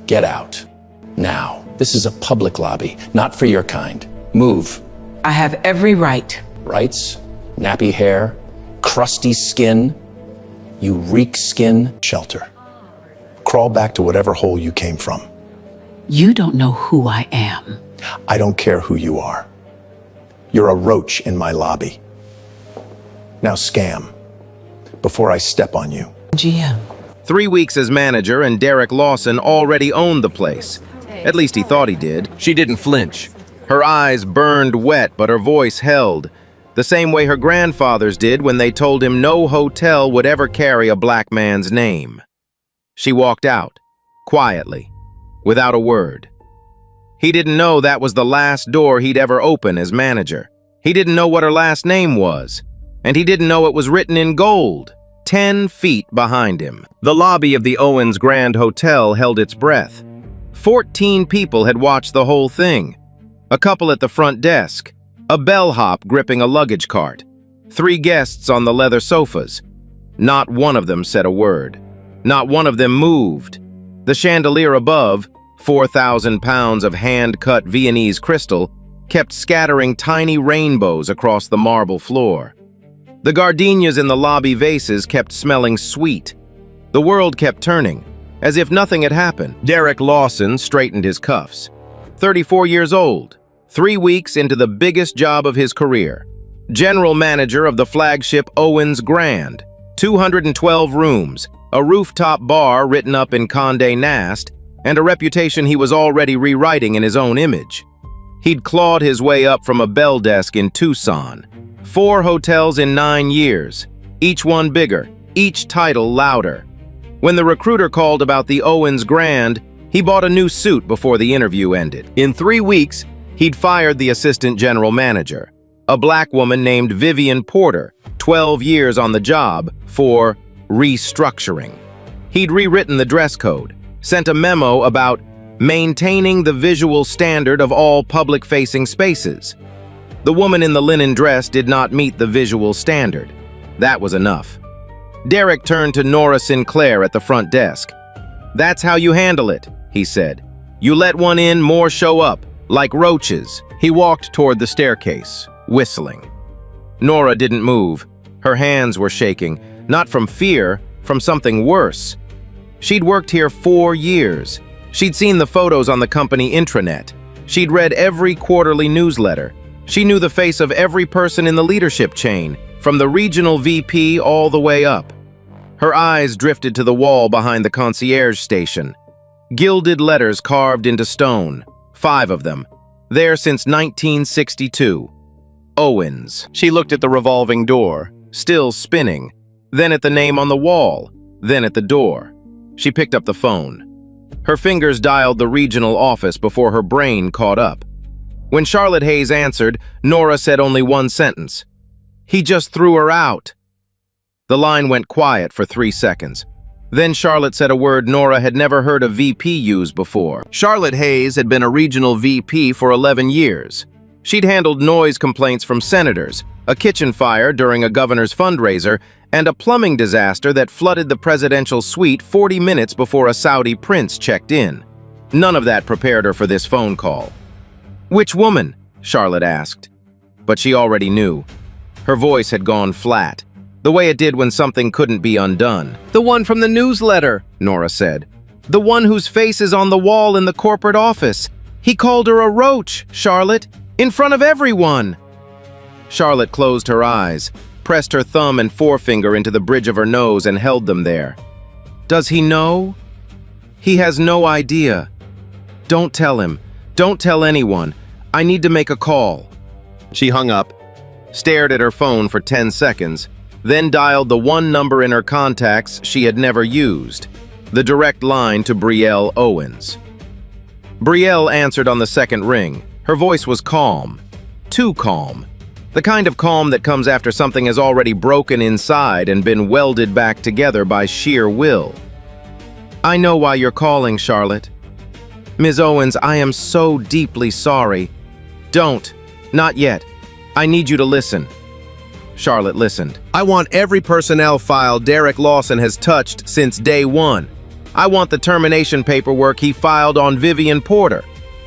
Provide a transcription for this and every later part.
Get out. Now. This is a public lobby, not for your kind. Move. I have every right. Rights? Nappy hair? Crusty skin? You reek skin? Shelter. Crawl back to whatever hole you came from. You don't know who I am. I don't care who you are. You're a roach in my lobby. Now scam, before I step on you. GM. 3 weeks as manager and Derek Lawson already owned the place. At least he thought he did. She didn't flinch. Her eyes burned wet, but her voice held. The same way her grandfathers did when they told him no hotel would ever carry a black man's name. She walked out, quietly, without a word. He didn't know that was the last door he'd ever open as manager. He didn't know what her last name was. And he didn't know it was written in gold, 10 feet behind him. The lobby of the Owens Grand Hotel held its breath. 14 people had watched the whole thing. A couple at the front desk, a bellhop gripping a luggage cart, 3 guests on the leather sofas. Not one of them said a word. Not one of them moved. The chandelier above, 4,000 pounds of hand-cut Viennese crystal, kept scattering tiny rainbows across the marble floor. The gardenias in the lobby vases kept smelling sweet. The world kept turning, as if nothing had happened. Derek Lawson straightened his cuffs. 34 years old, 3 weeks into the biggest job of his career. General manager of the flagship Owens Grand, 212 rooms, a rooftop bar written up in Condé Nast, and a reputation he was already rewriting in his own image. He'd clawed his way up from a bell desk in Tucson. 4 hotels in 9 years, each one bigger, each title louder. When the recruiter called about the Owens Grand, he bought a new suit before the interview ended. In 3 weeks, he'd fired the assistant general manager, a black woman named Vivian Porter, 12 years on the job, for restructuring. He'd rewritten the dress code, sent a memo about maintaining the visual standard of all public-facing spaces. The woman in the linen dress did not meet the visual standard. That was enough. Derek turned to Nora Sinclair at the front desk. "That's how you handle it," he said. "You let one in, more show up, like roaches." He walked toward the staircase, whistling. Nora didn't move. Her hands were shaking, not from fear, from something worse. She'd worked here 4 years. She'd seen the photos on the company intranet. She'd read every quarterly newsletter. She knew the face of every person in the leadership chain, from the regional VP all the way up. Her eyes drifted to the wall behind the concierge station. Gilded letters carved into stone, 5 of them, there since 1962. Owens. She looked at the revolving door, still spinning, then at the name on the wall, then at the door. She picked up the phone. Her fingers dialed the regional office before her brain caught up. When Charlotte Hayes answered, Nora said only one sentence. "He just threw her out." The line went quiet for 3 seconds. Then Charlotte said a word Nora had never heard a VP use before. Charlotte Hayes had been a regional VP for 11 years. She'd handled noise complaints from senators, a kitchen fire during a governor's fundraiser, and a plumbing disaster that flooded the presidential suite 40 minutes before a Saudi prince checked in. None of that prepared her for this phone call. "Which woman?" Charlotte asked. But she already knew. Her voice had gone flat, the way it did when something couldn't be undone. "The one from the newsletter," Nora said. "The one whose face is on the wall in the corporate office. He called her a roach, Charlotte, in front of everyone." Charlotte closed her eyes, pressed her thumb and forefinger into the bridge of her nose and held them there. "Does he know?" "He has no idea. Don't tell him. Don't tell anyone. I need to make a call." She hung up, stared at her phone for 10 seconds, then dialed the one number in her contacts she had never used, the direct line to Brielle Owens. Brielle answered on the second ring. Her voice was calm, too calm. The kind of calm that comes after something has already broken inside and been welded back together by sheer will. "I know why you're calling, Charlotte. Ms. Owens, I am so deeply sorry. Don't. Not yet. I need you to listen." Charlotte listened. "I want every personnel file Derek Lawson has touched since day one. I want the termination paperwork he filed on Vivian Porter.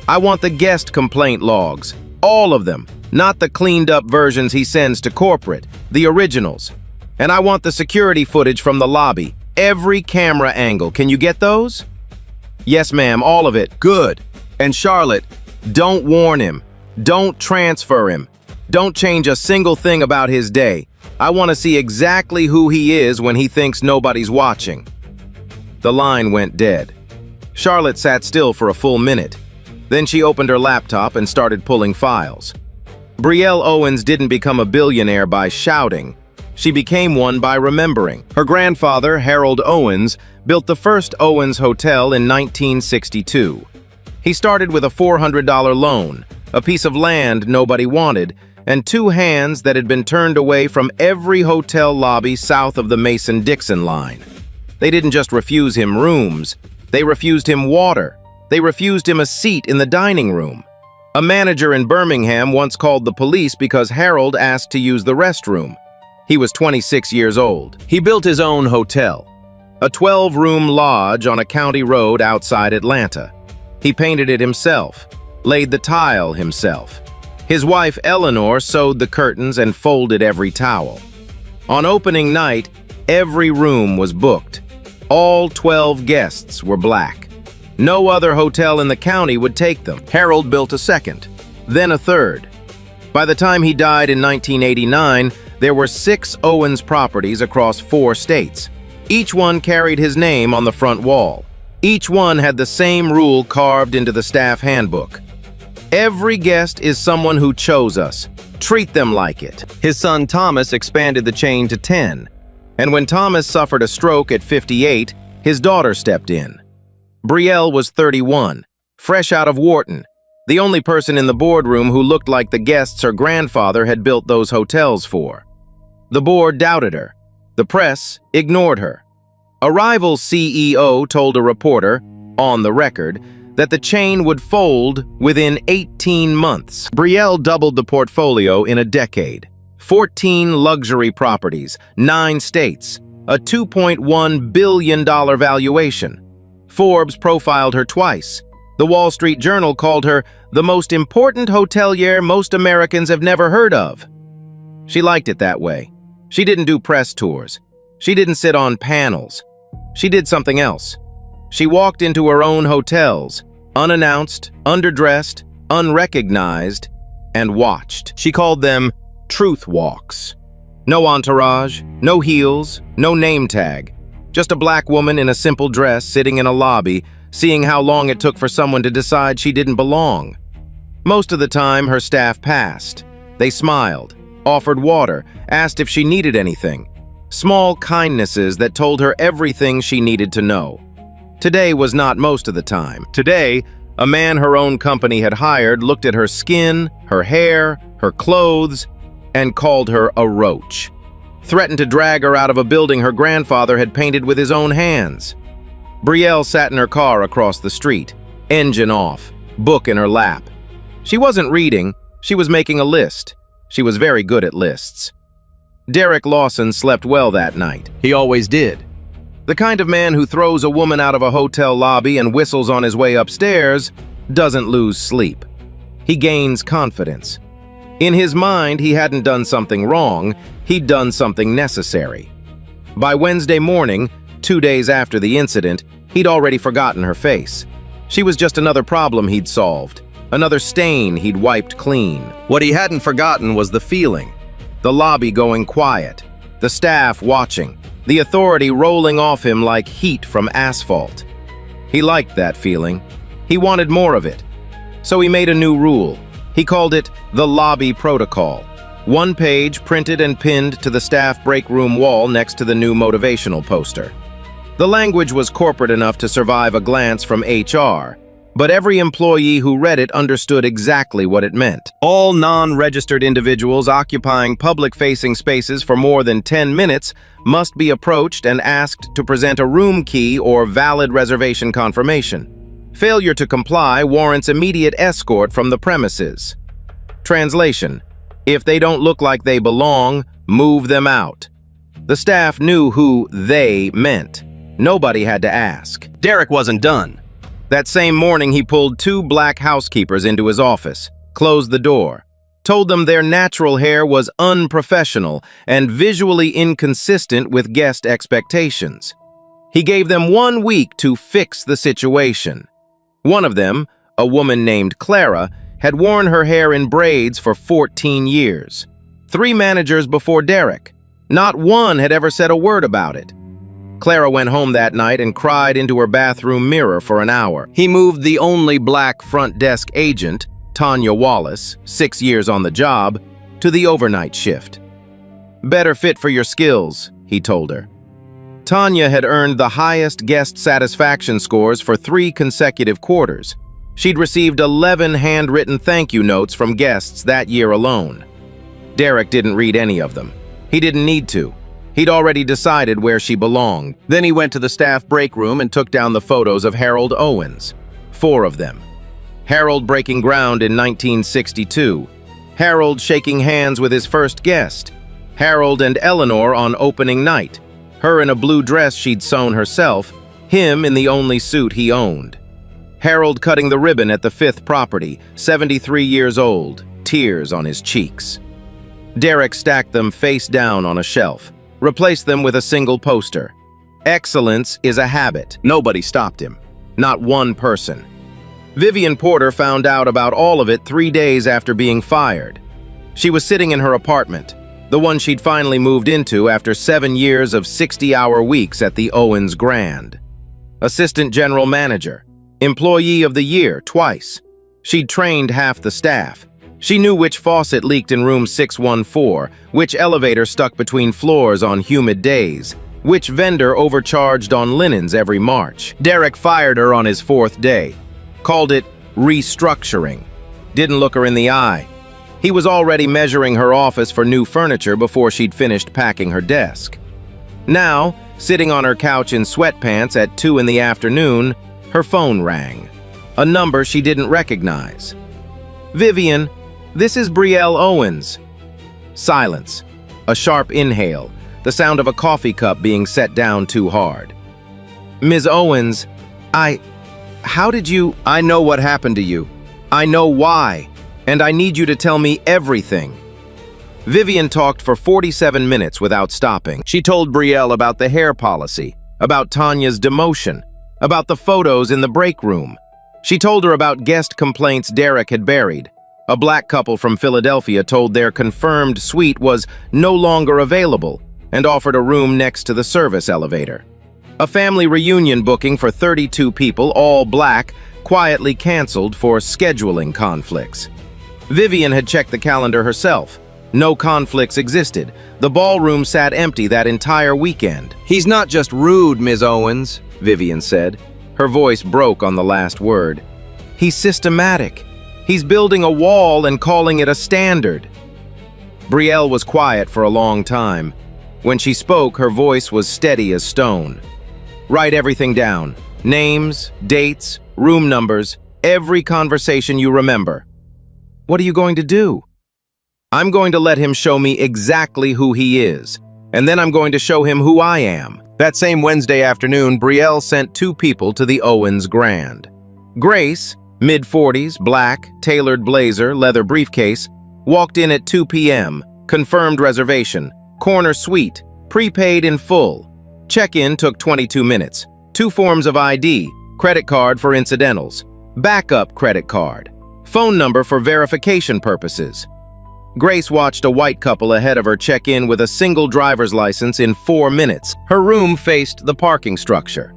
I want the guest complaint logs. All of them. Not the cleaned-up versions he sends to corporate. The originals. And I want the security footage from the lobby. Every camera angle. Can you get those? Yes, ma'am. All of it. Good. And Charlotte, don't warn him. Don't transfer him. Don't change a single thing about his day. I want to see exactly who he is when he thinks nobody's watching. The line went dead. Charlotte sat still for a full minute. Then she opened her laptop and started pulling files. Brielle Owens didn't become a billionaire by shouting. She became one by remembering. Her grandfather, Harold Owens, built the first Owens Hotel in 1962. He started with a $400 loan, a piece of land nobody wanted, and 2 hands that had been turned away from every hotel lobby south of the Mason-Dixon line. They didn't just refuse him rooms, they refused him water. They refused him a seat in the dining room. A manager in Birmingham once called the police because Harold asked to use the restroom. He was 26 years old. He built his own hotel, a 12-room lodge on a county road outside Atlanta. He painted it himself, laid the tile himself. His wife Eleanor sewed the curtains and folded every towel. On opening night, every room was booked. All 12 guests were black. No other hotel in the county would take them. Harold built a second, then a third. By the time he died in 1989, there were 6 Owens properties across 4 states. Each one carried his name on the front wall. Each one had the same rule carved into the staff handbook. Every guest is someone who chose us. Treat them like it. His son Thomas expanded the chain to 10. And when Thomas suffered a stroke at 58, his daughter stepped in. Brielle was 31, fresh out of Wharton, the only person in the boardroom who looked like the guests her grandfather had built those hotels for. The board doubted her. The press ignored her. A rival CEO told a reporter, on the record, that the chain would fold within 18 months. Brielle doubled the portfolio in a decade. 14 luxury properties, 9 states, a $2.1 billion valuation. Forbes profiled her twice. The Wall Street Journal called her the most important hotelier most Americans have never heard of. She liked it that way. She didn't do press tours. She didn't sit on panels. She did something else. She walked into her own hotels, unannounced, underdressed, unrecognized, and watched. She called them truth walks. No entourage, no heels, no name tag. Just a black woman in a simple dress sitting in a lobby, seeing how long it took for someone to decide she didn't belong. Most of the time, her staff passed. They smiled, offered water, asked if she needed anything. Small kindnesses that told her everything she needed to know. Today was not most of the time. Today, a man her own company had hired looked at her skin, her hair, her clothes, and called her a roach. Threatened to drag her out of a building her grandfather had painted with his own hands. Brielle sat in her car across the street, engine off, book in her lap. She wasn't reading, she was making a list. She was very good at lists. Derek Lawson slept well that night. He always did. The kind of man who throws a woman out of a hotel lobby and whistles on his way upstairs doesn't lose sleep. He gains confidence. In his mind, he hadn't done something wrong, he'd done something necessary. By Wednesday morning, 2 days after the incident, he'd already forgotten her face. She was just another problem he'd solved, another stain he'd wiped clean. What he hadn't forgotten was the feeling. The lobby going quiet, the staff watching, the authority rolling off him like heat from asphalt. He liked that feeling. He wanted more of it. So he made a new rule. He called it the Lobby Protocol. 1 page printed and pinned to the staff break room wall next to the new motivational poster. The language was corporate enough to survive a glance from HR, but every employee who read it understood exactly what it meant. All non-registered individuals occupying public-facing spaces for more than 10 minutes must be approached and asked to present a room key or valid reservation confirmation. Failure to comply warrants immediate escort from the premises. Translation: if they don't look like they belong, move them out. The staff knew who they meant. Nobody had to ask. Derek wasn't done. That same morning, he pulled 2 black housekeepers into his office, closed the door, told them their natural hair was unprofessional and visually inconsistent with guest expectations. He gave them 1 week to fix the situation. One of them, a woman named Clara, had worn her hair in braids for 14 years. 3 managers before Derek. Not one had ever said a word about it. Clara went home that night and cried into her bathroom mirror for an hour. He moved the only black front desk agent, Tanya Wallace, 6 years on the job, to the overnight shift. Better fit for your skills, he told her. Tanya had earned the highest guest satisfaction scores for 3 consecutive quarters. She'd received 11 handwritten thank you notes from guests that year alone. Derek didn't read any of them. He didn't need to. He'd already decided where she belonged. Then he went to the staff break room and took down the photos of Harold Owens. 4 of them. Harold breaking ground in 1962. Harold shaking hands with his first guest. Harold and Eleanor on opening night. Her in a blue dress she'd sewn herself. Him in the only suit he owned. Harold cutting the ribbon at the 5th property, 73 years old, tears on his cheeks. Derek stacked them face down on a shelf. Replaced them with a single poster. Excellence is a habit. Nobody stopped him. Not one person. Vivian Porter found out about all of it 3 days after being fired. She was sitting in her apartment, the one she'd finally moved into after 7 years of 60-hour weeks at the Owens Grand. Assistant General Manager. Employee of the Year twice. She'd trained half the staff. She knew which faucet leaked in room 614, which elevator stuck between floors on humid days, which vendor overcharged on linens every March. Derek fired her on his 4th day. Called it restructuring. Didn't look her in the eye. He was already measuring her office for new furniture before she'd finished packing her desk. Now, sitting on her couch in sweatpants at 2 in the afternoon, her phone rang. A number she didn't recognize. Vivian, this is Brielle Owens. Silence. A sharp inhale, the sound of a coffee cup being set down too hard. Ms. Owens, how did you— I know what happened to you. I know why. And I need you to tell me everything. Vivian talked for 47 minutes without stopping. She told Brielle about the hair policy, about Tanya's demotion, about the photos in the break room. She told her about guest complaints Derek had buried. A black couple from Philadelphia told their confirmed suite was no longer available and offered a room next to the service elevator. A family reunion booking for 32 people, all black, quietly canceled for scheduling conflicts. Vivian had checked the calendar herself. No conflicts existed. The ballroom sat empty that entire weekend. He's not just rude, Ms. Owens, Vivian said. Her voice broke on the last word. He's systematic. He's building a wall and calling it a standard. Brielle was quiet for a long time. When she spoke, her voice was steady as stone. Write everything down. Names, dates, room numbers, every conversation you remember. What are you going to do? I'm going to let him show me exactly who he is, and then I'm going to show him who I am. That same Wednesday afternoon, Brielle sent 2 people to the Owens Grand. Grace, mid-40s, black, tailored blazer, leather briefcase, walked in at 2 p.m., confirmed reservation, corner suite, prepaid in full. Check-in took 22 minutes. 2 forms of ID, credit card for incidentals, backup credit card, phone number for verification purposes. Grace watched a white couple ahead of her check in with a single driver's license in 4 minutes. Her room faced the parking structure.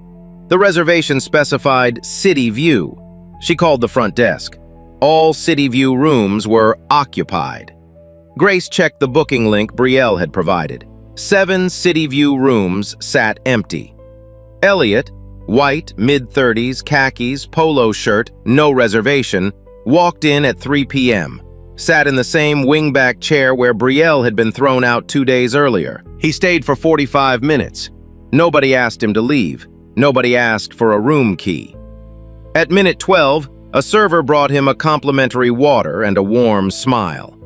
The reservation specified City View. She called the front desk. All City View rooms were occupied. Grace checked the booking link Brielle had provided. 7 City View rooms sat empty. Elliot, white, mid-30s, khakis, polo shirt, no reservation, walked in at 3 p.m., sat in the same wingback chair where Brielle had been thrown out 2 days earlier. He stayed for 45 minutes. Nobody asked him to leave. Nobody asked for a room key. At minute 12, a server brought him a complimentary water and a warm smile.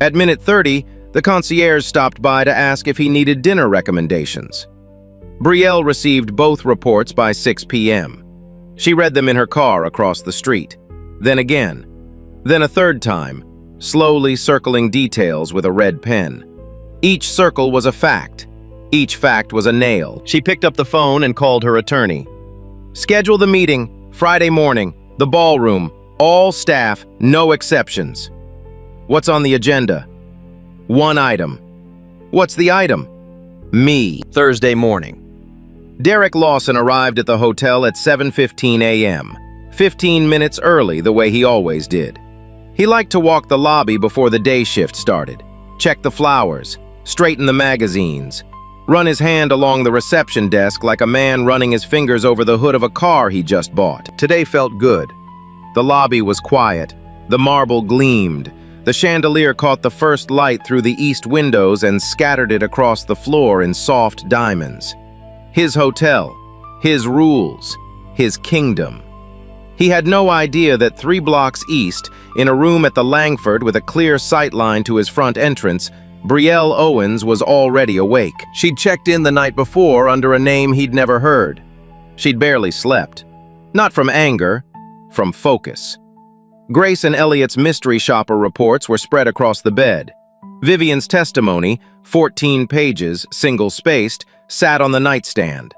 At minute 30, the concierge stopped by to ask if he needed dinner recommendations. Brielle received both reports by 6 p.m. She read them in her car across the street. Then again. Then a third time, slowly circling details with a red pen. Each circle was a fact. Each fact was a nail. She picked up the phone and called her attorney. Schedule the meeting, Friday morning, the ballroom, all staff, no exceptions. What's on the agenda? One item. What's the item? Me. Thursday morning. Derek Lawson arrived at the hotel at 7:15 a.m., 15 minutes early the way he always did. He liked to walk the lobby before the day shift started, check the flowers, straighten the magazines, run his hand along the reception desk like a man running his fingers over the hood of a car he just bought. Today felt good. The lobby was quiet. The marble gleamed. The chandelier caught the first light through the east windows and scattered it across the floor in soft diamonds. His hotel, his rules, his kingdom. He had no idea that 3 blocks east, in a room at the Langford with a clear sight line to his front entrance, Brielle Owens was already awake. She'd checked in the night before under a name he'd never heard. She'd barely slept. Not from anger, from focus. Grace and Elliot's mystery shopper reports were spread across the bed. Vivian's testimony, 14 pages, single-spaced, sat on the nightstand.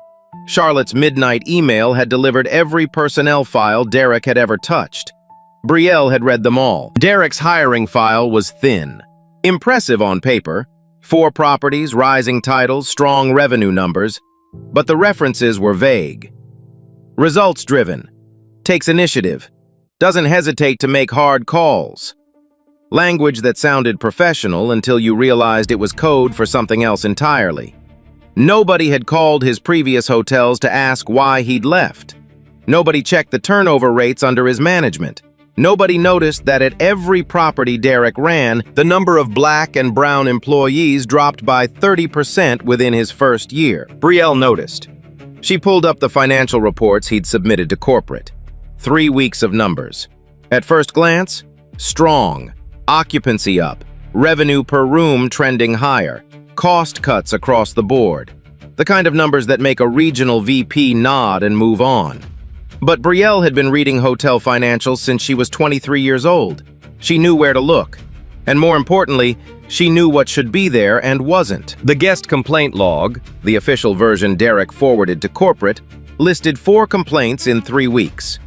Charlotte's midnight email had delivered every personnel file Derek had ever touched. Brielle had read them all. Derek's hiring file was thin. Impressive on paper. 4 properties, rising titles, strong revenue numbers. But the references were vague. Results-driven. Takes initiative. Doesn't hesitate to make hard calls. Language that sounded professional until you realized it was code for something else entirely. Nobody had called his previous hotels to ask why he'd left. Nobody checked the turnover rates under his management. Nobody noticed that at every property Derek ran, the number of black and brown employees dropped by 30% within his first year. Brielle noticed. She pulled up the financial reports he'd submitted to corporate. 3 weeks of numbers. At first glance, strong. Occupancy up. Revenue per room trending higher. Cost cuts across the board. The kind of numbers that make a regional VP nod and move on. But Brielle had been reading hotel financials since she was 23 years old. She knew where to look. And more importantly, she knew what should be there and wasn't. The guest complaint log, the official version Derek forwarded to corporate, listed 4 complaints in 3 weeks.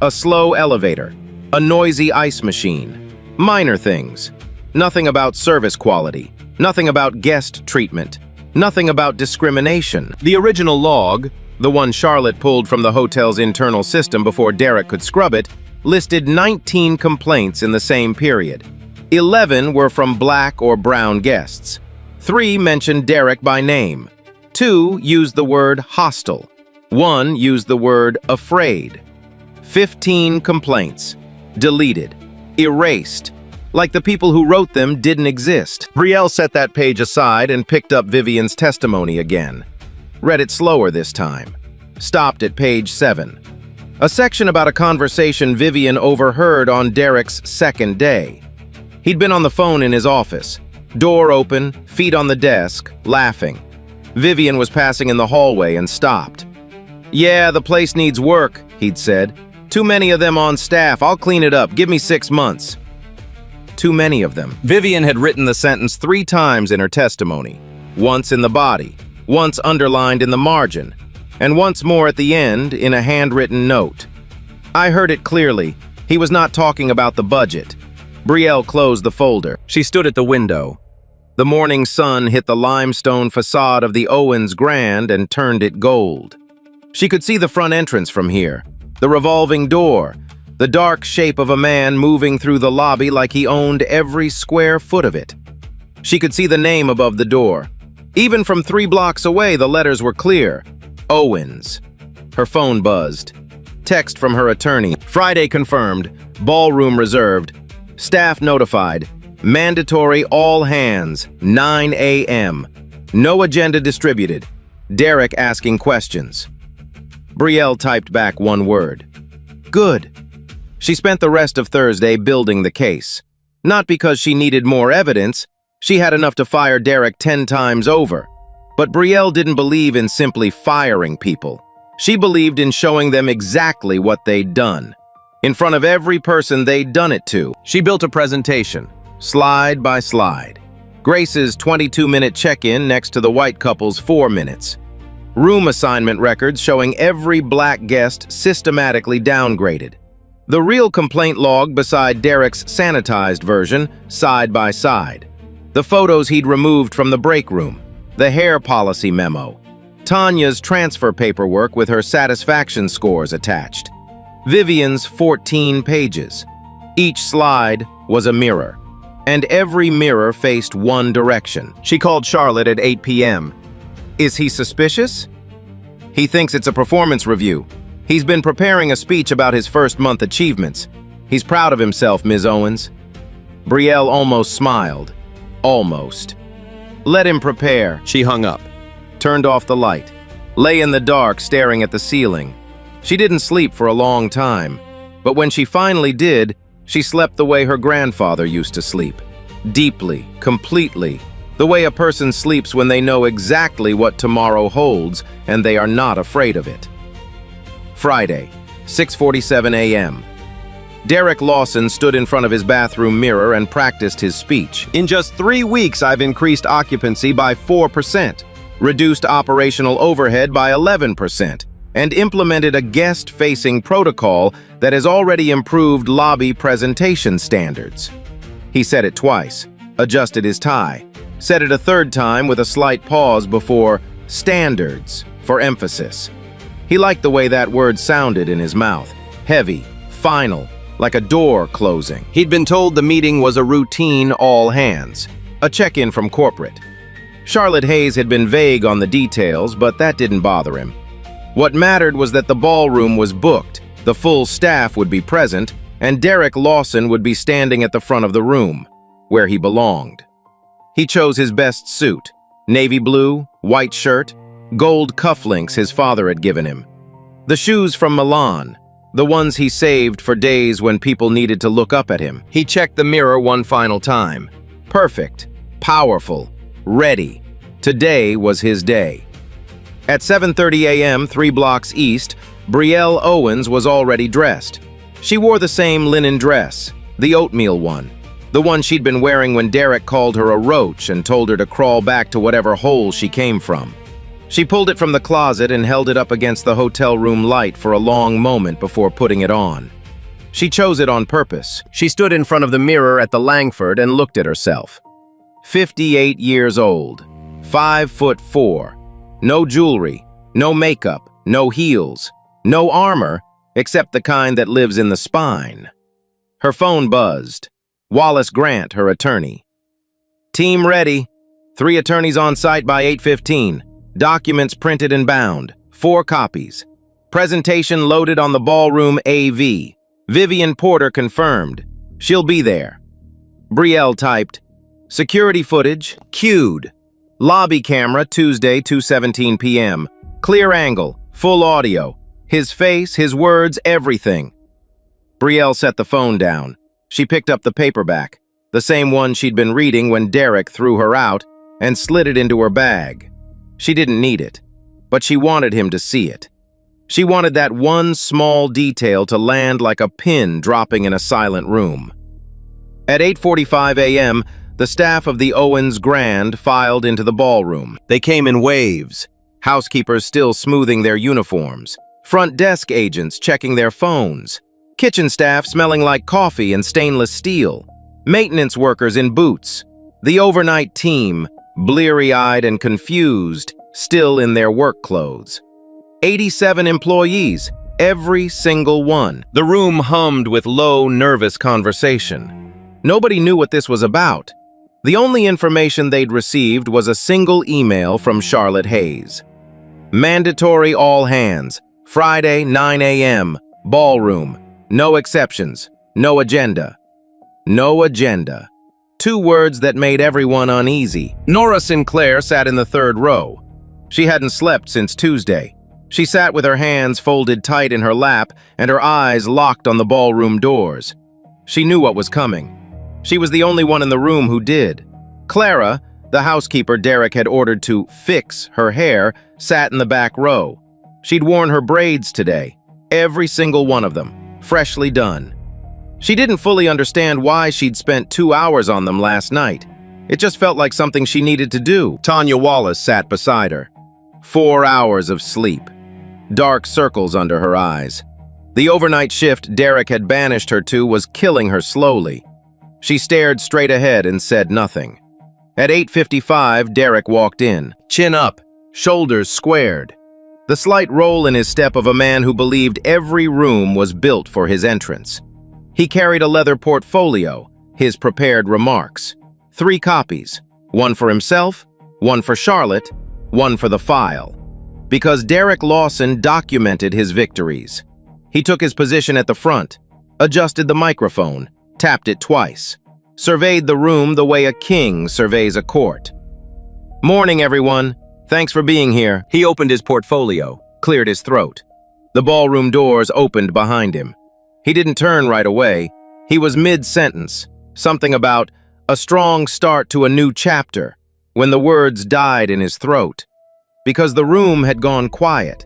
A slow elevator, a noisy ice machine, minor things. Nothing about service quality, nothing about guest treatment, nothing about discrimination. The original log, the one Charlotte pulled from the hotel's internal system before Derek could scrub it, listed 19 complaints in the same period. 11 were from black or brown guests. 3 mentioned Derek by name. 2 used the word hostile. 1 used the word afraid. 15 complaints. Deleted. Erased. Like the people who wrote them didn't exist. Brielle set that page aside and picked up Vivian's testimony again. Read it slower this time. Stopped at page 7. A section about a conversation Vivian overheard on Derek's second day. He'd been on the phone in his office. Door open, feet on the desk, laughing. Vivian was passing in the hallway and stopped. "Yeah, the place needs work," he'd said. "Too many of them on staff. I'll clean it up. Give me 6 months." Too many of them. Vivian had written the sentence 3 times in her testimony. Once in the body, once underlined in the margin, and once more at the end in a handwritten note. I heard it clearly. He was not talking about the budget. Brielle closed the folder. She stood at the window. The morning sun hit the limestone facade of the Owens Grand and turned it gold. She could see the front entrance from here, the revolving door, the dark shape of a man moving through the lobby like he owned every square foot of it. She could see the name above the door. Even from 3 blocks away, the letters were clear. Owens. Her phone buzzed. Text from her attorney. Friday confirmed. Ballroom reserved. Staff notified. Mandatory all hands. 9 a.m. No agenda distributed. Derek asking questions. Brielle typed back 1 word. Good. She spent the rest of Thursday building the case. Not because she needed more evidence. She had enough to fire Derek 10 times over. But Brielle didn't believe in simply firing people. She believed in showing them exactly what they'd done. In front of every person they'd done it to. She built a presentation, Slide by slide. Grace's 22-minute check-in next to the white couple's 4 minutes. Room assignment records showing every black guest systematically downgraded. The real complaint log beside Derek's sanitized version, side by side. The photos he'd removed from the break room. The hair policy memo. Tanya's transfer paperwork with her satisfaction scores attached. Vivian's 14 pages. Each slide was a mirror, and every mirror faced one direction. She called Charlotte at 8 p.m. Is he suspicious? He thinks it's a performance review. He's been preparing a speech about his first month achievements. He's proud of himself, Ms. Owens. Brielle almost smiled. Almost. Let him prepare. She hung up. Turned off the light. Lay in the dark staring at the ceiling. She didn't sleep for a long time, but when she finally did, she slept the way her grandfather used to sleep. Deeply, completely, the way a person sleeps when they know exactly what tomorrow holds and they are not afraid of it. Friday, 6:47 a.m. Derek Lawson stood in front of his bathroom mirror and practiced his speech. In just 3 weeks, I've increased occupancy by 4%, Reduced operational overhead by 11%, and implemented a guest-facing protocol that has already improved lobby presentation standards. He said it twice, adjusted his tie, said it a third time with a slight pause before standards for emphasis. He liked the way that word sounded in his mouth, heavy, final, like a door closing. He'd been told the meeting was a routine all hands. A check-in from corporate. Charlotte Hayes had been vague on the details, but that didn't bother him. What mattered was that the ballroom was booked, the full staff would be present, and Derek Lawson would be standing at the front of the room, where he belonged. He chose his best suit, navy blue, white shirt, gold cufflinks his father had given him. The shoes from Milan, the ones he saved for days when people needed to look up at him. He checked the mirror one final time. Perfect, powerful, ready. Today was his day. At 7:30 a.m., 3 blocks east, Brielle Owens was already dressed. She wore the same linen dress, the oatmeal one, the one she'd been wearing when Derek called her a roach and told her to crawl back to whatever hole she came from. She pulled it from the closet and held it up against the hotel room light for a long moment before putting it on. She chose it on purpose. She stood in front of the mirror at the Langford and looked at herself. 58 years old, 5'4", no jewelry, no makeup, no heels, no armor, except the kind that lives in the spine. Her phone buzzed. Wallace Grant, her attorney. Team ready. 3 attorneys on site by 8:15. Documents printed and bound. 4 copies. Presentation loaded on the ballroom AV. Vivian Porter confirmed. She'll be there. Brielle typed. Security footage, queued. Lobby camera, Tuesday, 2:17 p.m. Clear angle, full audio. His face, his words, everything. Brielle set the phone down. She picked up the paperback, the same one she'd been reading when Derek threw her out, and slid it into her bag. She didn't need it, but she wanted him to see it. She wanted that one small detail to land like a pin dropping in a silent room. At 8:45 a.m., the staff of the Owens Grand filed into the ballroom. They came in waves. Housekeepers still smoothing their uniforms. Front desk agents checking their phones. Kitchen staff smelling like coffee and stainless steel. Maintenance workers in boots. The overnight team, bleary-eyed and confused, still in their work clothes. 87 employees, every single one. The room hummed with low, nervous conversation. Nobody knew what this was about. The only information they'd received was a single email from Charlotte Hayes. Mandatory all hands, Friday, 9 a.m., ballroom, no exceptions, no agenda. No agenda. 2 words that made everyone uneasy. Nora Sinclair sat in the 3rd row. She hadn't slept since Tuesday. She sat with her hands folded tight in her lap and her eyes locked on the ballroom doors. She knew what was coming. She was the only one in the room who did. Clara, The housekeeper Derek had ordered to fix her hair sat in the back row. She'd worn her braids today, every single one of them, freshly done. She didn't fully understand why she'd spent 2 hours on them last night. It just felt like something she needed to do. Tanya Wallace sat beside her. 4 hours of sleep. Dark circles under her eyes. The overnight shift Derek had banished her to was killing her slowly. She stared straight ahead and said nothing. At 8:55, Derek walked in, chin up, shoulders squared. The slight roll in his step of a man who believed every room was built for his entrance. He carried a leather portfolio, his prepared remarks. 3 copies, one for himself, one for Charlotte, one for the file. Because Derek Lawson documented his victories. He took his position at the front, adjusted the microphone, tapped it twice, surveyed the room the way a king surveys a court. "Morning, everyone. Thanks for being here." He opened his portfolio, cleared his throat. The ballroom doors opened behind him. He didn't turn right away. He was mid-sentence, something about a strong start to a new chapter, when the words died in his throat. Because the room had gone quiet.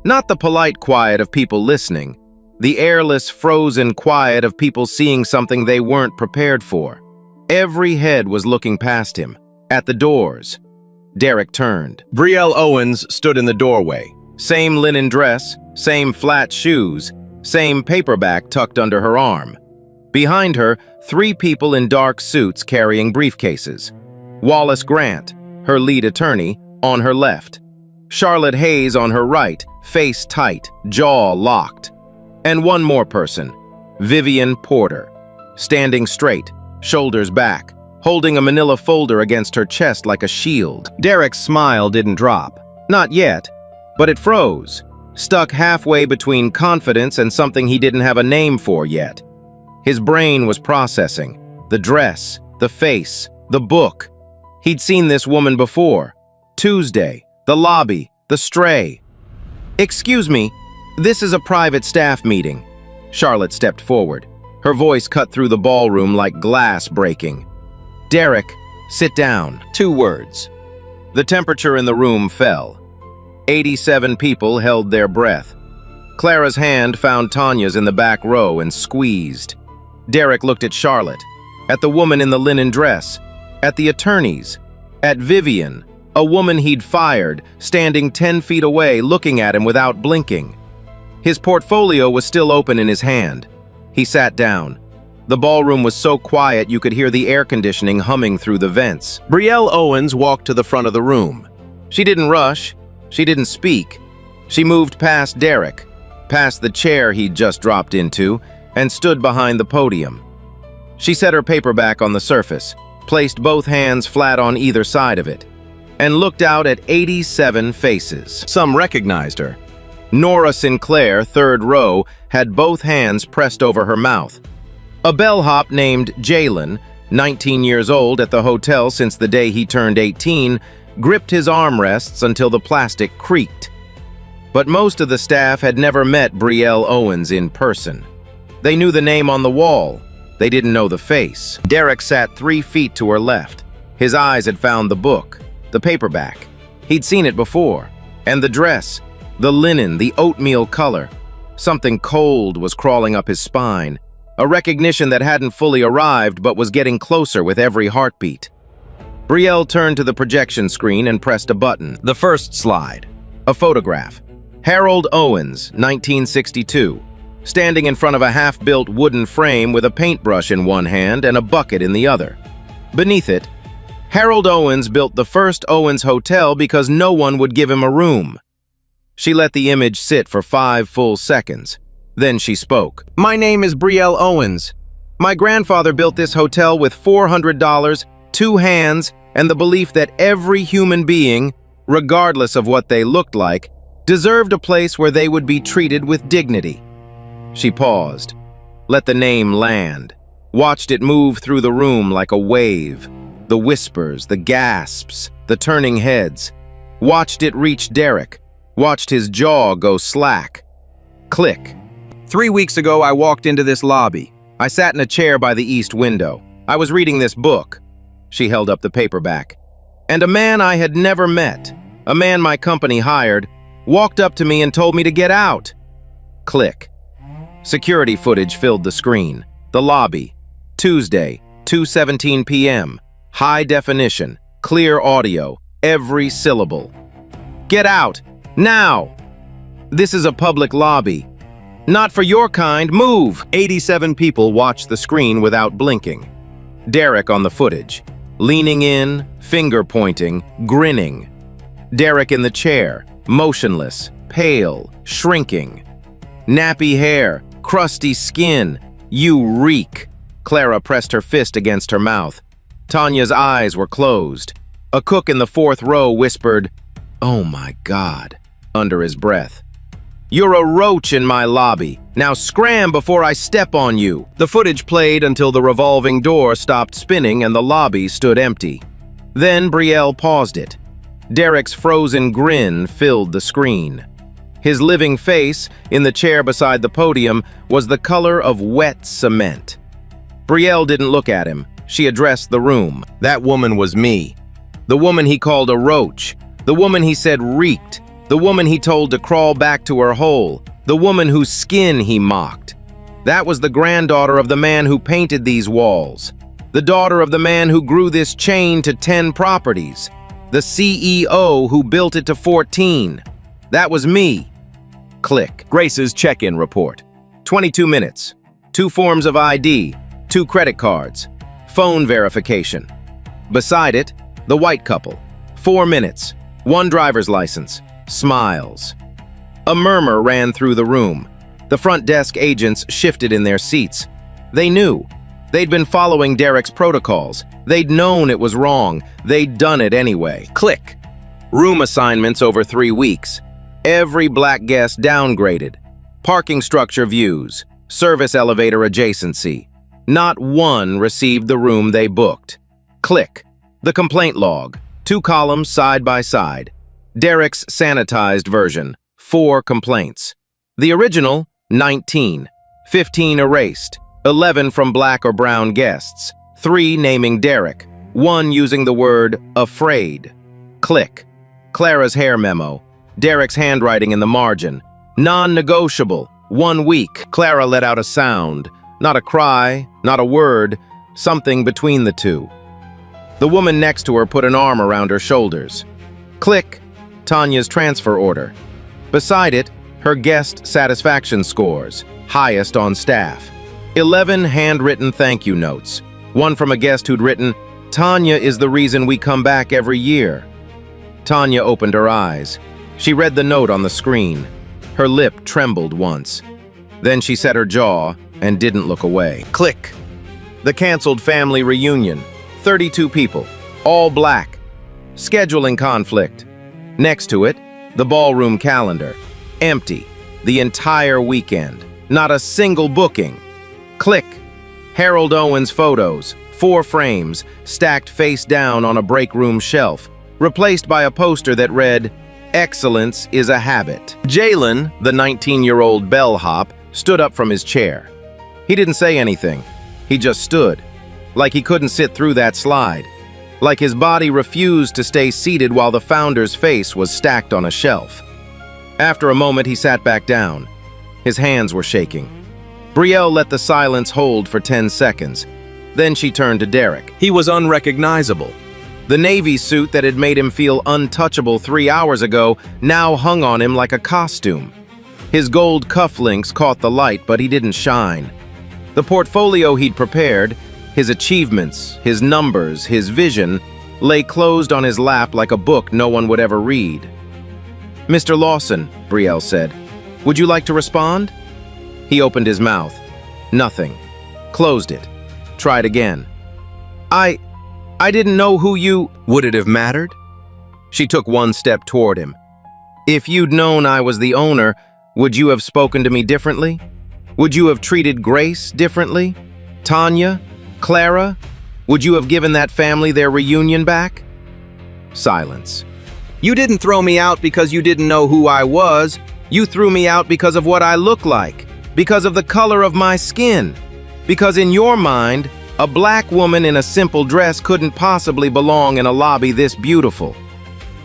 Not the polite quiet of people listening, the airless, frozen quiet of people seeing something they weren't prepared for. Every head was looking past him, at the doors. Derek turned. Brielle Owens stood in the doorway. Same linen dress, same flat shoes, same paperback tucked under her arm. Behind her, 3 people in dark suits carrying briefcases. Wallace Grant, her lead attorney, on her left. Charlotte Hayes on her right, face tight, jaw locked. And one more person, Vivian Porter, standing straight, shoulders back, holding a manila folder against her chest like a shield. Derek's smile didn't drop. Not yet, but it froze, stuck halfway between confidence and something he didn't have a name for yet. His brain was processing. The dress, the face, the book. He'd seen this woman before. Tuesday, the lobby, the stray. "Excuse me, this is a private staff meeting." Charlotte stepped forward. Her voice cut through the ballroom like glass breaking. "Derek, sit down." 2 words. The temperature in the room fell. 87 people held their breath. Clara's hand found Tanya's in the back row and squeezed. Derek looked at Charlotte, at the woman in the linen dress, at the attorneys, at Vivian, a woman he'd fired, standing 10 feet away looking at him without blinking. His portfolio was still open in his hand. He sat down. The ballroom was so quiet you could hear the air conditioning humming through the vents. Brielle Owens walked to the front of the room. She didn't rush. She didn't speak. She moved past Derek, past the chair he'd just dropped into, and stood behind the podium. She set her paperback on the surface, placed both hands flat on either side of it, and looked out at 87 faces. Some recognized her. Nora Sinclair, 3rd row, had both hands pressed over her mouth. A bellhop named Jalen, 19 years old at the hotel since the day he turned 18, gripped his armrests until the plastic creaked. But most of the staff had never met Brielle Owens in person. They knew the name on the wall. They didn't know the face. Derek sat 3 feet to her left. His eyes had found the book, the paperback. He'd seen it before. And the dress, the linen, the oatmeal color. Something cold was crawling up his spine. A recognition that hadn't fully arrived but was getting closer with every heartbeat. Brielle turned to the projection screen and pressed a button. The first slide. A photograph. Harold Owens, 1962. Standing in front of a half-built wooden frame with a paintbrush in one hand and a bucket in the other. Beneath it, Harold Owens built the first Owens Hotel because no one would give him a room. She let the image sit for 5 full seconds. Then she spoke. "My name is Brielle Owens. My grandfather built this hotel with $400, 2 hands, and the belief that every human being, regardless of what they looked like, deserved a place where they would be treated with dignity." She paused, let the name land, watched it move through the room like a wave, the whispers, the gasps, the turning heads, watched it reach Derek, watched his jaw go slack. Click. 3 weeks ago, I walked into this lobby. I sat in a chair by the east window. I was reading this book. She held up the paperback. And a man I had never met, a man my company hired, walked up to me and told me to get out. Click. Security footage filled the screen. The lobby. Tuesday, 2:17 p.m. High definition, clear audio, every syllable. Get out! Now! This is a public lobby. Not for your kind, move! 87 people watched the screen without blinking. Derek on the footage, leaning in, finger pointing, grinning. Derek in the chair, motionless, pale, shrinking. Nappy hair, crusty skin. You reek. Clara pressed her fist against her mouth. Tanya's eyes were closed. A cook in the fourth row whispered, "Oh my God," under his breath. "You're a roach in my lobby. Now scram before I step on you." The footage played until the revolving door stopped spinning and the lobby stood empty. Then Brielle paused it. Derek's frozen grin filled the screen. His living face, in the chair beside the podium, was the color of wet cement. Brielle didn't look at him. She addressed the room. That woman was me. The woman he called a roach. The woman he said reeked. The woman he told to crawl back to her hole. The woman whose skin he mocked. That was the granddaughter of the man who painted these walls. The daughter of the man who grew this chain to 10 properties. The CEO who built it to 14. That was me. Click. Grace's check-in report. 22 minutes. 2 forms of ID. 2 credit cards. Phone verification. Beside it, the white couple. 4 minutes. 1 driver's license. Smiles. A murmur ran through the room. The front desk agents shifted in their seats. They knew. They'd been following Derek's protocols. They'd known it was wrong. They'd done it anyway. Click. Room assignments over 3 weeks. Every black guest downgraded. Parking structure views. Service elevator adjacency. Not one received the room they booked. Click. The complaint log. 2 columns side by side. Derek's sanitized version. 4 complaints. The original, 19. 15 erased. 11 from black or brown guests. 3 naming Derek. 1 using the word afraid. Click. Clara's hair memo. Derek's handwriting in the margin. Non-negotiable. 1 week. Clara let out a sound. Not a cry, not a word. Something between the two. The woman next to her put an arm around her shoulders. Click. Tanya's transfer order. Beside it, her guest satisfaction scores, highest on staff. 11 handwritten thank you notes. 1 from a guest who'd written, "Tanya is the reason we come back every year." Tanya opened her eyes. She read the note on the screen. Her lip trembled once. Then she set her jaw and didn't look away. Click. The canceled family reunion. 32 people, all black. Scheduling conflict. Next to it, the ballroom calendar. Empty. The entire weekend. Not a single booking. Click. Harold Owen's photos. 4 frames, stacked face down on a break room shelf, replaced by a poster that read, "Excellence is a habit." Jalen, the 19-year-old bellhop, stood up from his chair. He didn't say anything. He just stood, like he couldn't sit through that slide, like his body refused to stay seated while the founder's face was stacked on a shelf. After a moment, he sat back down. His hands were shaking. Brielle let the silence hold for 10 seconds. Then she turned to Derek. He was unrecognizable. The Navy suit that had made him feel untouchable 3 hours ago now hung on him like a costume. His gold cufflinks caught the light, but he didn't shine. The portfolio he'd prepared, his achievements, his numbers, his vision, lay closed on his lap like a book no one would ever read. "Mr. Lawson," Brielle said, "would you like to respond?" He opened his mouth. Nothing. Closed it. Tried again. I didn't know who you..." Would it have mattered? She took 1 step toward him. "If you'd known I was the owner, would you have spoken to me differently? Would you have treated Grace differently? Tanya? Clara? Would you have given that family their reunion back?" Silence. You didn't throw me out because you didn't know who I was. You threw me out because of what I look like, because of the color of my skin, because in your mind, A black woman in a simple dress couldn't possibly belong in a lobby this beautiful.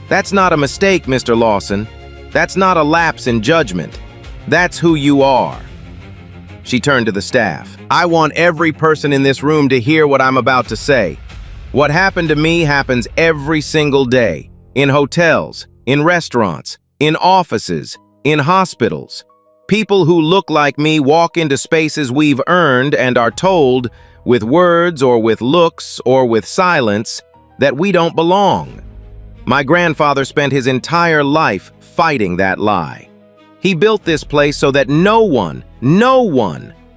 That's not a mistake, Mr. Lawson. That's not a lapse in judgment. That's who you are. She turned to the staff. I want every person in this room to hear what I'm about to say. What happened to me happens every single day. In hotels, in restaurants, in offices, in hospitals. People who look like me walk into spaces we've earned and are told, with words or with looks or with silence, that we don't belong. My grandfather spent his entire life fighting that lie. He built this place so that no one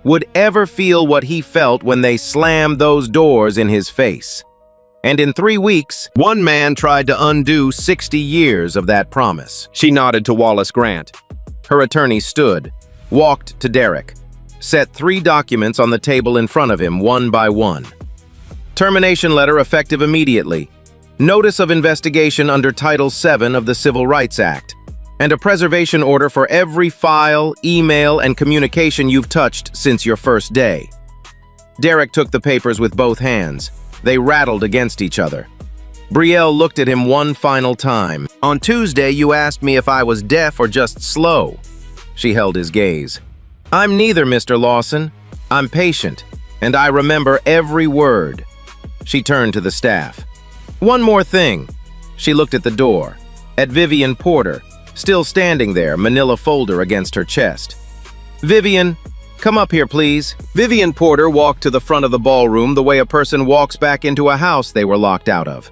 would ever feel what he felt when they slammed those doors in his face. And in 3 weeks, one man tried to undo 60 years of that promise. She nodded to Wallace Grant. Her attorney stood, walked to Derek, set 3 documents on the table in front of him, one by one. Termination letter effective immediately. Notice of investigation under Title VII of the Civil Rights Act, and a preservation order for every file, email, and communication you've touched since your first day. Derek took the papers with both hands. They rattled against each other. Brielle looked at him one final time. On Tuesday, you asked me if I was deaf or just slow. She held his gaze. I'm neither, Mr. Lawson. I'm patient, and I remember every word. She turned to the staff. One more thing. She looked at the door, at Vivian Porter, still standing there, manila folder against her chest. Vivian, come up here, please. Vivian Porter walked to the front of the ballroom the way a person walks back into a house they were locked out of.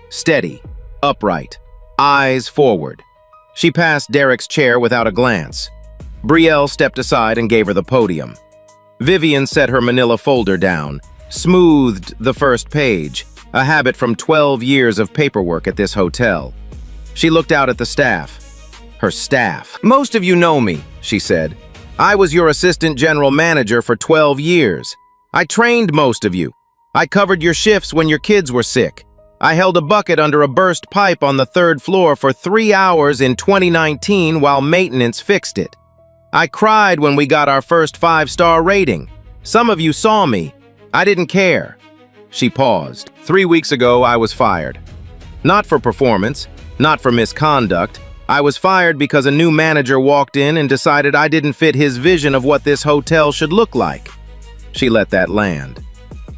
Steady, upright, eyes forward. She passed Derek's chair without a glance. Brielle stepped aside and gave her the podium. Vivian set her manila folder down, smoothed the first page, a habit from 12 years of paperwork at this hotel. She looked out at the staff. Her staff. Most of you know me, she said. I was your assistant general manager for 12 years. I trained most of you. I covered your shifts when your kids were sick. I held a bucket under a burst pipe on the 3rd floor for 3 hours in 2019 while maintenance fixed it. I cried when we got our first 5-star rating. Some of you saw me. I didn't care. She paused. 3 weeks ago, I was fired. Not for performance, not for misconduct. I was fired because a new manager walked in and decided I didn't fit his vision of what this hotel should look like. She let that land.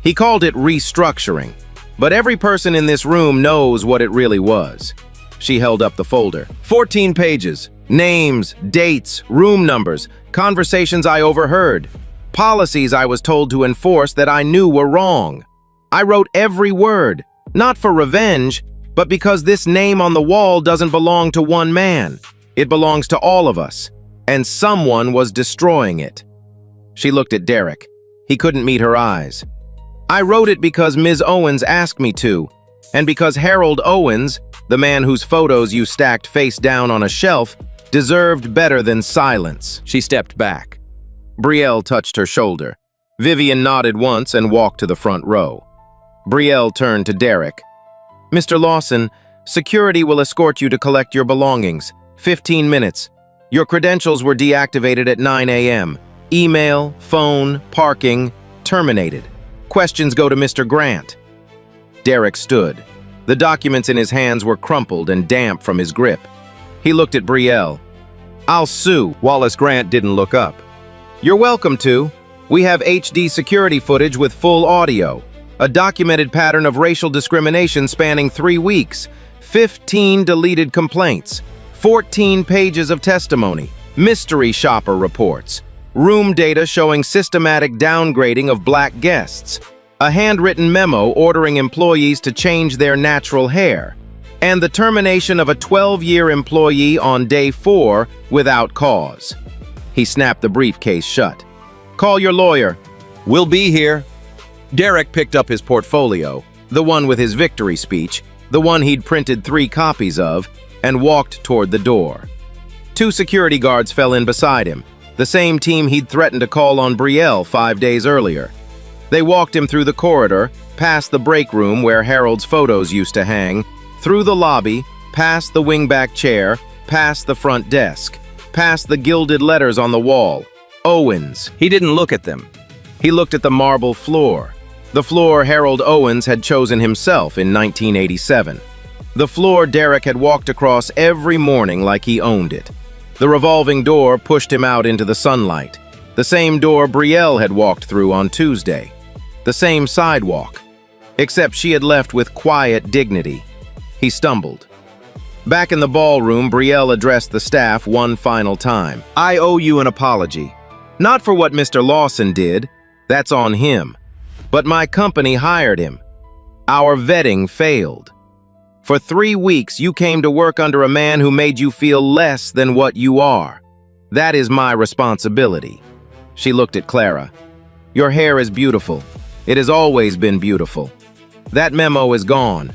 He called it restructuring, but every person in this room knows what it really was. She held up the folder. 14 pages. Names, dates, room numbers, conversations I overheard, policies I was told to enforce that I knew were wrong. I wrote every word, not for revenge, but because this name on the wall doesn't belong to one man. It belongs to all of us, and someone was destroying it. She looked at Derek. He couldn't meet her eyes. I wrote it because Ms. Owens asked me to, and because Harold Owens, the man whose photos you stacked face down on a shelf, deserved better than silence. She stepped back. Brielle touched her shoulder. Vivian nodded once and walked to the front row. Brielle turned to Derek. Mr. Lawson, security will escort you to collect your belongings. 15 minutes. Your credentials were deactivated at 9 a.m. Email, phone, parking, terminated. Questions go to Mr. Grant. Derek stood. The documents in his hands were crumpled and damp from his grip. He looked at Brielle. I'll sue. Wallace Grant didn't look up. You're welcome to. We have HD security footage with full audio. A documented pattern of racial discrimination spanning 3 weeks. 15 deleted complaints. 14 pages of testimony. Mystery shopper reports. Room data showing systematic downgrading of black guests. A handwritten memo ordering employees to change their natural hair. And the termination of a 12-year employee on day 4 without cause. He snapped the briefcase shut. Call your lawyer. We'll be here. Derek picked up his portfolio, the one with his victory speech, the one he'd printed 3 copies of, and walked toward the door. 2 security guards fell in beside him, the same team he'd threatened to call on Brielle 5 days earlier. They walked him through the corridor, past the break room where Harold's photos used to hang, through the lobby, past the wingback chair, past the front desk, past the gilded letters on the wall. Owens. He didn't look at them. He looked at the marble floor, The floor Harold Owens had chosen himself in 1987. The floor Derek had walked across every morning like he owned it. The revolving door pushed him out into the sunlight. The same door Brielle had walked through on Tuesday. The same sidewalk. Except she had left with quiet dignity. He stumbled. Back in the ballroom, Brielle addressed the staff one final time. "I owe you an apology. Not for what Mr. Lawson did. That's on him. But my company hired him. Our vetting failed. For 3 weeks, you came to work under a man who made you feel less than what you are. That is my responsibility." She looked at Clara. "Your hair is beautiful. It has always been beautiful. That memo is gone.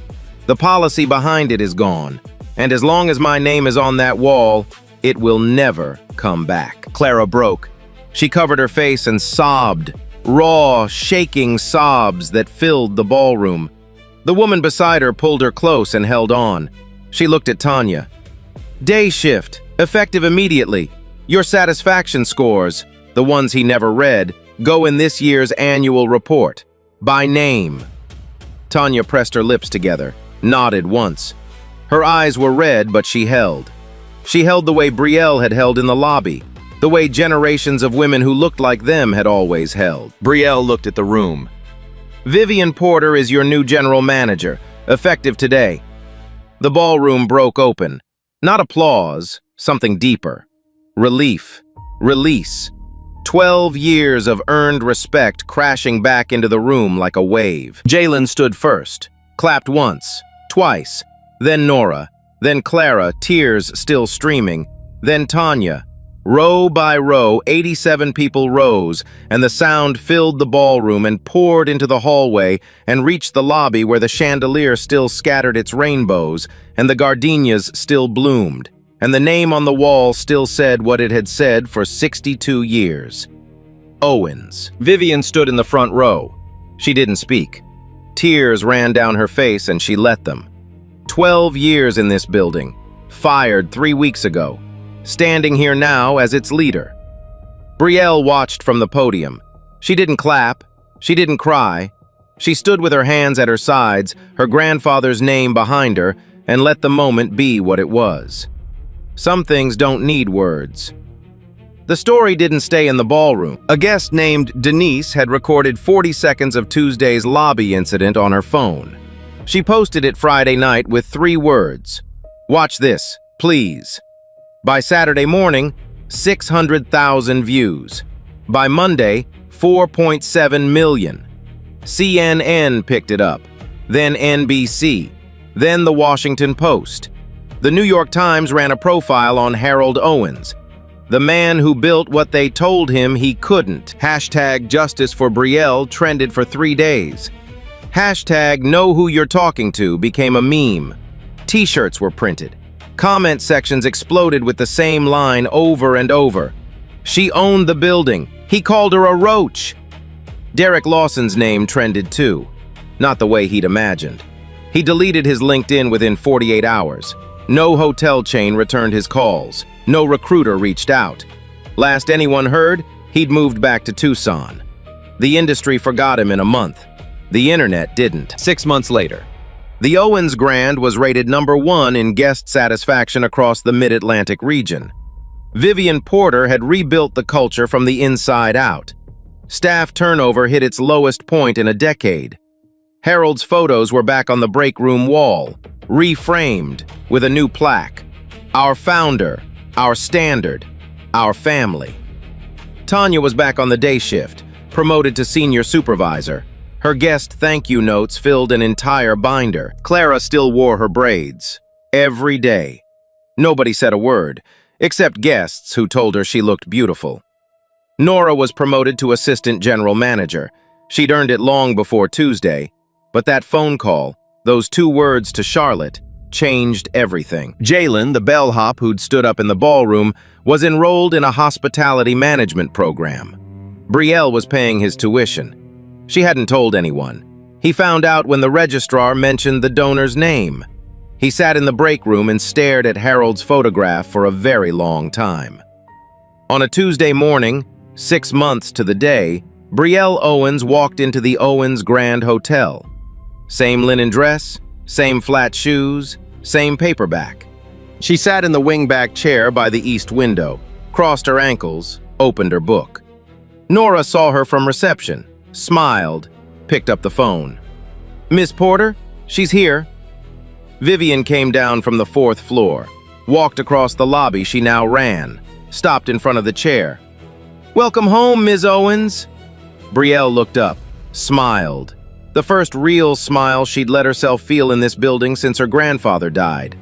The policy behind it is gone. And as long as my name is on that wall, it will never come back." Clara broke. She covered her face and sobbed, raw, shaking sobs that filled the ballroom. The woman beside her pulled her close and held on. She looked at Tanya. "Day shift, effective immediately. Your satisfaction scores, the ones he never read, go in this year's annual report. By name." Tanya pressed her lips together, nodded once. Her eyes were red, but she held. She held the way Brielle had held in the lobby, the way generations of women who looked like them had always held. Brielle looked at the room. "Vivian Porter is your new general manager, effective today." The ballroom broke open. Not applause, something deeper. Relief. Release. 12 years of earned respect crashing back into the room like a wave. Jalen stood first, clapped once, twice, then Nora, then Clara, tears still streaming, then Tanya. Row by row, 87 people rose, and the sound filled the ballroom and poured into the hallway and reached the lobby where the chandelier still scattered its rainbows and the gardenias still bloomed, and the name on the wall still said what it had said for 62 years. Owens. Vivian stood in the front row. She didn't speak. Tears ran down her face and she let them. 12 years in this building, fired 3 weeks ago. Standing here now as its leader. Brielle watched from the podium. She didn't clap. She didn't cry. She stood with her hands at her sides, her grandfather's name behind her, and let the moment be what it was. Some things don't need words. The story didn't stay in the ballroom. A guest named Denise had recorded 40 seconds of Tuesday's lobby incident on her phone. She posted it Friday night with 3 words. "Watch this, please." By Saturday morning, 600,000 views. By Monday, 4.7 million. CNN picked it up, then NBC, then the Washington Post. The New York Times ran a profile on Harold Owens, the man who built what they told him he couldn't. Hashtag Justice for Brielle trended for 3 days. Hashtag Know Who You're Talking To became a meme. T-shirts were printed. Comment sections exploded with the same line over and over. She owned the building. He called her a roach. Derek Lawson's name trended too. Not the way he'd imagined. He deleted his LinkedIn within 48 hours. No hotel chain returned his calls. No recruiter reached out. Last anyone heard, he'd moved back to Tucson. The industry forgot him in a month. The internet didn't. 6 months later. The Owens Grand was rated #1 in guest satisfaction across the Mid-Atlantic region. Vivian Porter had rebuilt the culture from the inside out. Staff turnover hit its lowest point in a decade. Harold's photos were back on the break room wall, reframed with a new plaque. Our founder, our standard, our family. Tanya was back on the day shift, promoted to senior supervisor. Her guest thank you notes filled an entire binder. Clara still wore her braids. Every day. Nobody said a word, except guests who told her she looked beautiful. Nora was promoted to assistant general manager. She'd earned it long before Tuesday, but that phone call, those 2 words to Charlotte, changed everything. Jalen, the bellhop who'd stood up in the ballroom, was enrolled in a hospitality management program. Brielle was paying his tuition. She hadn't told anyone. He found out when the registrar mentioned the donor's name. He sat in the break room and stared at Harold's photograph for a very long time. On a Tuesday morning, 6 months to the day, Brielle Owens walked into the Owens Grand Hotel. Same linen dress, same flat shoes, same paperback. She sat in the wingback chair by the east window, crossed her ankles, opened her book. Nora saw her from reception, smiled, picked up the phone. "Miss Porter? She's here." Vivian came down from the 4th floor, walked across the lobby she now ran, stopped in front of the chair. "Welcome home, Ms. Owens." Brielle looked up, smiled. The first real smile she'd let herself feel in this building since her grandfather died.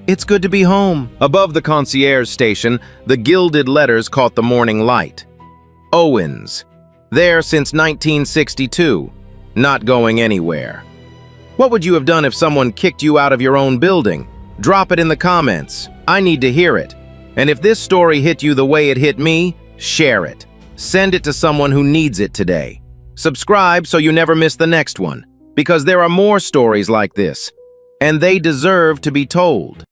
"It's good to be home." Above the concierge station, the gilded letters caught the morning light. Owens. There since 1962. Not going anywhere. What would you have done if someone kicked you out of your own building? Drop it in the comments. I need to hear it. And if this story hit you the way it hit me, share it. Send it to someone who needs it today. Subscribe so you never miss the next one, because there are more stories like this, and they deserve to be told.